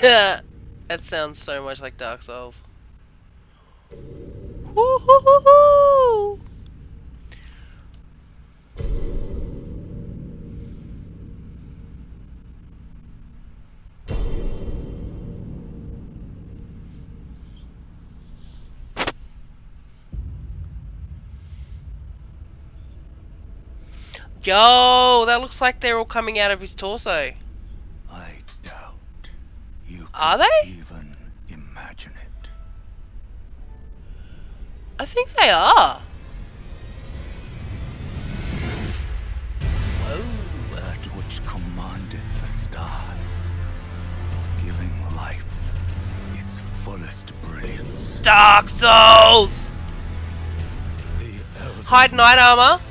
That sounds so much like Dark Souls. Woo-hoo-hoo-hoo! Yo, that looks like they're all coming out of his torso. I doubt you Are could they? even imagine it. I think they are. Whoa. That which commanded the stars, giving life its fullest brilliance. Dark Souls! The Elden Hide Knight Armor.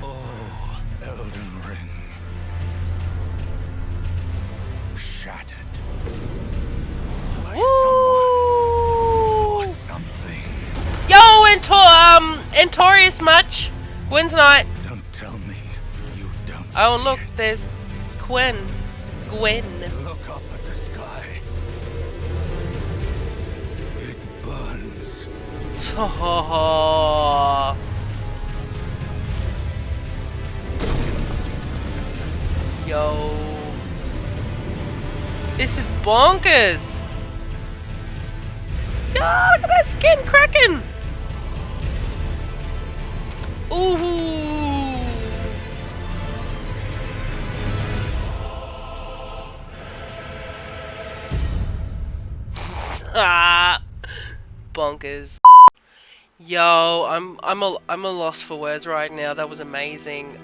Oh, Elden Ring. Shattered. By someone or Woo! something. Yo, Entorius much. Gwen's Knight. Don't tell me you don't Oh, see look, it. there's Gwen. Look up at the sky. It burns. Oh. Yo. This is bonkers. Yo, look at that skin cracking. Ooh. Ah. Bonkers. Yo, I'm a loss for words right now. That was amazing.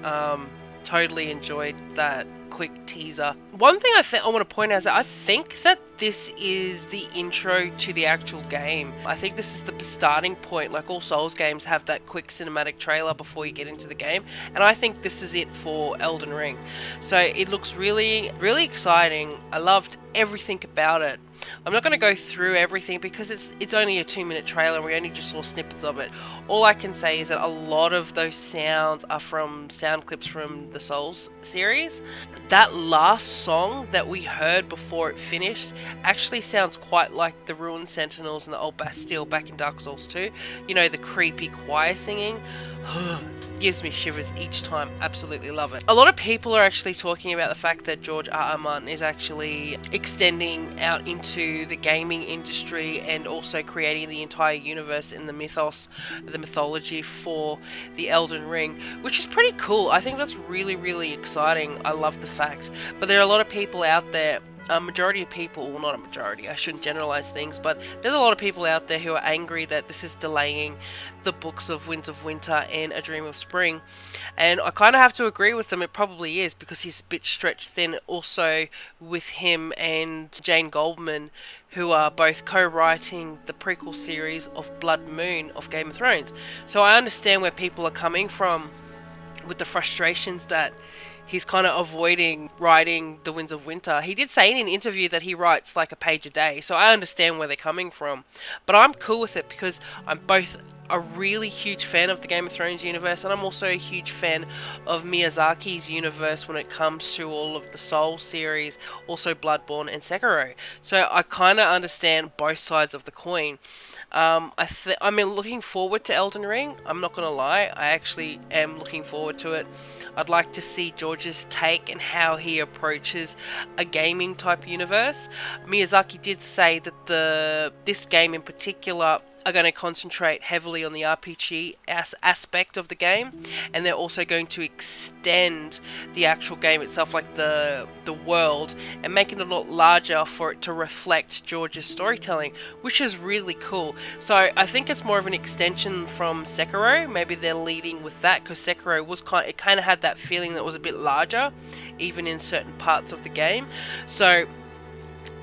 Totally enjoyed that quick teaser. One thing I want to point out is that I think that this is the intro to the actual game. I think this is the starting point. Like all Souls games have that quick cinematic trailer before you get into the game, and I think this is it for Elden Ring. So it looks really, really exciting. I loved everything about it. I'm not going to go through everything because it's only a 2-minute trailer and we only just saw snippets of it. All I can say is that a lot of those sounds are from sound clips from the Souls series. That last song that we heard before it finished actually sounds quite like the Ruined Sentinels and the Old Bastille back in Dark Souls 2. You know, the creepy choir singing. Gives me shivers each time. Absolutely love it. A lot of people are actually talking about the fact that George R. R. Martin is actually extending out into the gaming industry and also creating the entire universe in the mythology for the Elden Ring, which is pretty cool. I think that's really, really exciting. I love the fact. But there are a lot of people out there, a majority of people, well, not a majority, I shouldn't generalize things, but there's a lot of people out there who are angry that this is delaying the books of Winds of Winter and A Dream of Spring, and I kind of have to agree with them. It probably is, because he's a bit stretched thin also with him and Jane Goldman, who are both co-writing the prequel series of Blood Moon of Game of Thrones. So I understand where people are coming from with the frustrations that he's kind of avoiding writing The Winds of Winter. He did say in an interview that he writes like a page a day, so I understand where they're coming from. But I'm cool with it because I'm both a really huge fan of the Game of Thrones universe, and I'm also a huge fan of Miyazaki's universe when it comes to all of the Soul series, also Bloodborne and Sekiro. So I kind of understand both sides of the coin. I'm looking forward to Elden Ring. I'm not gonna lie, I actually am looking forward to it. I'd like to see George's take and how he approaches a gaming type universe. Miyazaki did say that this game in particular are going to concentrate heavily on the RPG aspect of the game, and they're also going to extend the actual game itself, like the world, and make it a lot larger for it to reflect George's storytelling, which is really cool. So I think it's more of an extension from Sekiro. Maybe they're leading with that, because Sekiro was kind of had that feeling that was a bit larger, even in certain parts of the game. So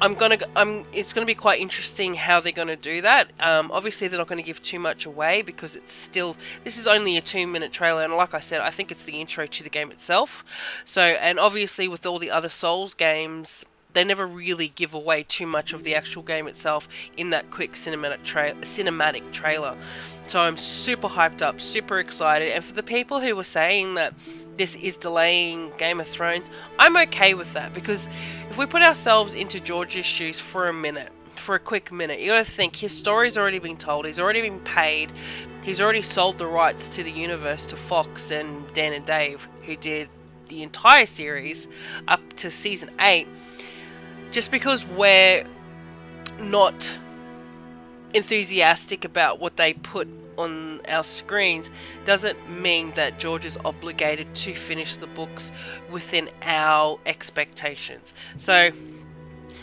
it's gonna be quite interesting how they're gonna do that. Obviously, they're not going to give too much away because this is only a 2-minute trailer, and like I said, I think it's the intro to the game itself. So, and obviously, with all the other Souls games, they never really give away too much of the actual game itself in that quick cinematic trailer. So I'm super hyped up, super excited, and for the people who were saying that this is delaying Game of Thrones, I'm okay with that, because if we put ourselves into George's shoes for a minute, for a quick minute, you gotta think, his story's already been told, he's already been paid, he's already sold the rights to the universe to Fox and Dan and Dave, who did the entire series up to season 8. Just because we're not enthusiastic about what they put on our screens doesn't mean that George is obligated to finish the books within our expectations. So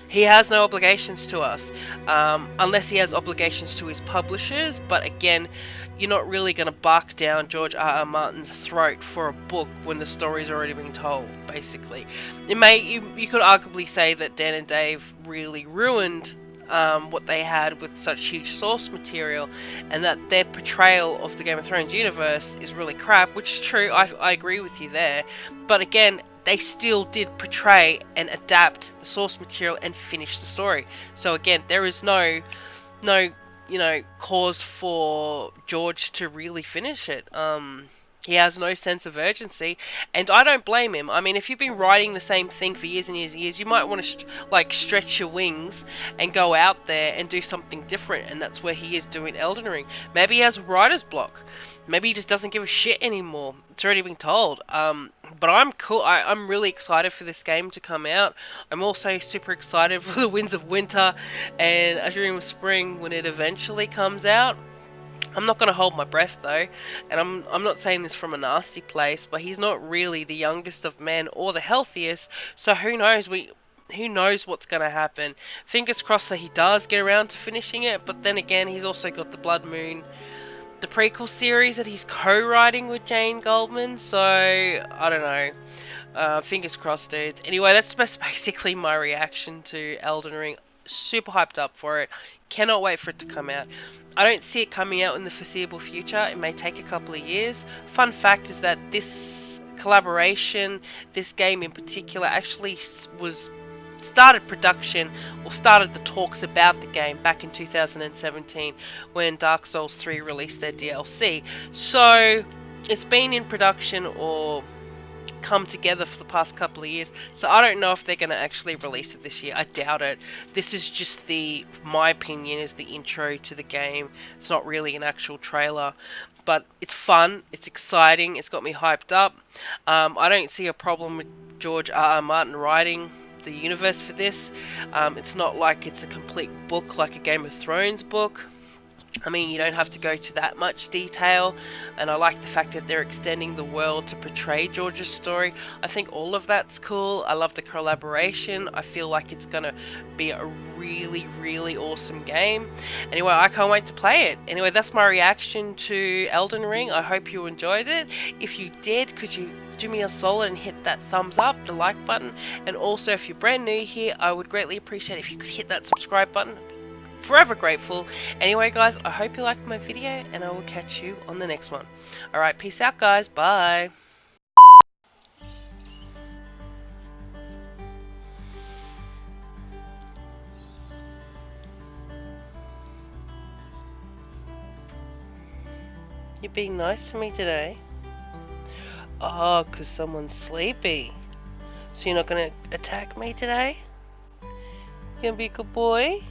he has no obligations to us, unless he has obligations to his publishers. But again, you're not really going to bark down George R.R. Martin's throat for a book when the story's already been told, basically. You could arguably say that Dan and Dave really ruined what they had with such huge source material, and that their portrayal of the Game of Thrones universe is really crap, which is true, I agree with you there. But again, they still did portray and adapt the source material and finish the story. So again, there is no cause for George to really finish it. He has no sense of urgency, and I don't blame him. I mean, if you've been writing the same thing for years and years and years, you might want to stretch your wings and go out there and do something different, and that's where he is doing Elden Ring. Maybe he has writer's block. Maybe he just doesn't give a shit anymore. It's already been told. But I'm cool. I'm really excited for this game to come out. I'm also super excited for the Winds of Winter and A Dream of Spring when it eventually comes out. I'm not going to hold my breath though, and I'm not saying this from a nasty place, but he's not really the youngest of men or the healthiest, so who knows what's going to happen. Fingers crossed that he does get around to finishing it, but then again, he's also got the Blood Moon, the prequel series that he's co-writing with Jane Goldman, so I don't know. Fingers crossed, dudes. Anyway, that's basically my reaction to Elden Ring. Super hyped up for it. Cannot wait for it to come out. I don't see it coming out in the foreseeable future. It may take a couple of years. Fun fact is that this collaboration, this game in particular, actually started production or started the talks about the game back in 2017 when Dark Souls 3 released their DLC. So it's been in production or come together for the past couple of years, so I don't know if they're going to actually release it this year. I doubt it. This is just my opinion, is the intro to the game. It's not really an actual trailer, but it's fun, it's exciting, it's got me hyped up. I don't see a problem with George R.R. Martin writing the universe for this. It's not like it's a complete book like a Game of Thrones book. I mean, you don't have to go to that much detail, and I like the fact that they're extending the world to portray George's story. I think all of that's cool. I love the collaboration. I feel like it's going to be a really, really awesome game. Anyway, I can't wait to play it. Anyway, that's my reaction to Elden Ring. I hope you enjoyed it. If you did, could you do me a solid and hit that thumbs up, the like button, and also if you're brand new here, I would greatly appreciate if you could hit that subscribe button. Forever grateful. Anyway guys, I hope you liked my video, and I will catch you on the next one. Alright, peace out guys, bye. You're being nice to me today? Oh, 'cause someone's sleepy. So you're not gonna attack me today? You gonna be a good boy?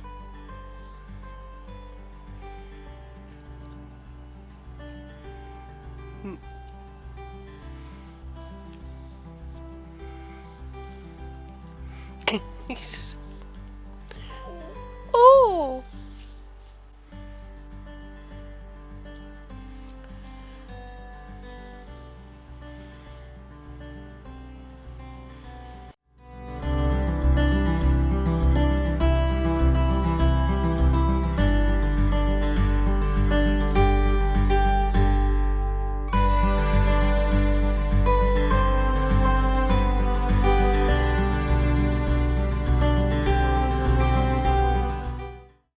Oh!